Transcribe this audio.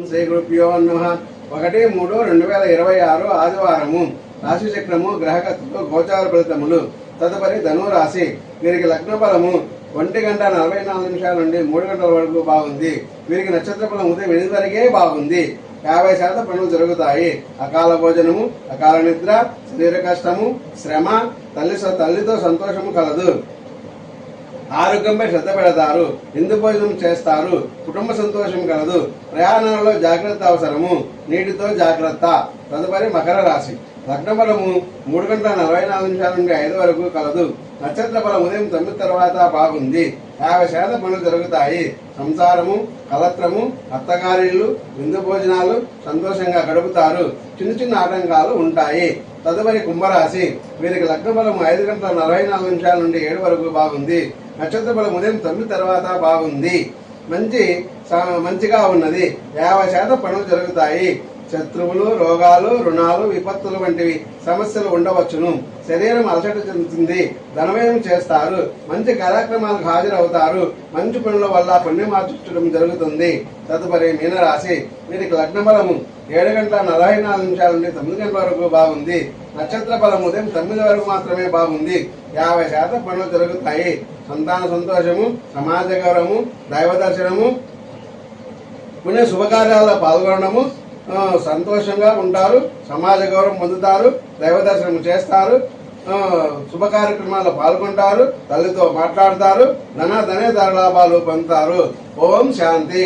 శ్రీ గురుభ్యో నమః 1-3-2026 ఆదివారము. రాశి చక్రము, గ్రహగతులు, గోచార ఫలితములు. తదుపరి ధనురాశి. వీరికి లగ్న ఫలము 1:44 నుండి 3 గంటల వరకు బాగుంది. వీరికి నక్షత్ర ఫలం ఉదయం 8 వరకే బాగుంది. 50% పనులు జరుగుతాయి. అకాల భోజనము, అకాల నిద్ర, శరీర కష్టము, శ్రమ, తల్లితో సంతోషము కలదు. ఆరోగ్యంపై శ్రద్ధ పెడతారు. విందు భోజనం చేస్తారు. కుటుంబ సంతోషం కలదు. ప్రయాణాలలో జాగ్రత్త అవసరము. నీటితో జాగ్రత్త. తదుపరి మకర రాశి. లగ్న ఫలము 3:44 నుండి 5 వరకు కలదు. నక్షత్ర ఫలం ఉదయం 9 తర్వాత బాగుంది. 50% పనులు జరుగుతాయి. సంసారము, కలత్రము, అత్తగారిళ్ళు, విందు భోజనాలు, సంతోషంగా గడుపుతారు. చిన్న ఆటంకాలు ఉంటాయి. తదుపరి కుంభరాశి. వీరికి లగ్న ఫలం 5:44 నుండి 7 వరకు బాగుంది. నక్షత్ర ఫలం ఉదయం 9 తర్వాత బాగుంది. మంచిగా ఉన్నది. 50% పనులు జరుగుతాయి. శత్రువులు, రోగాలు, రుణాలు, విపత్తులు వంటివి సమస్యలు ఉండవచ్చును. శరీరం అలసట చెందుతుంది. ధనవ్యయం చేస్తారు. మంచి కార్యక్రమాలకు హాజరవుతారు. మంచి పనుల వల్ల పుణ్యమార్జించడం జరుగుతుంది. తదుపరి మీనరాశి. వీరికి లగ్న ఫలము 7:44 నుండి 9 గంటల వరకు బాగుంది. నక్షత్ర ఫలం ఉదయం 9 వరకు మాత్రమే బాగుంది. 50% పనులు జరుగుతాయి. సంతాన సంతోషము, సమాజ గౌరవము, దైవ దర్శనము, పుణ్య శుభకార్యాల్లో పాల్గొనడము, సంతోషంగా ఉంటారు. సమాజ గౌరవం పొందుతారు. దైవ దర్శనం చేస్తారు. శుభ కార్యక్రమాల్లో పాల్గొంటారు. తల్లితో మాట్లాడతారు. ధనేతర లాభాలు పొందుతారు. ఓం శాంతి.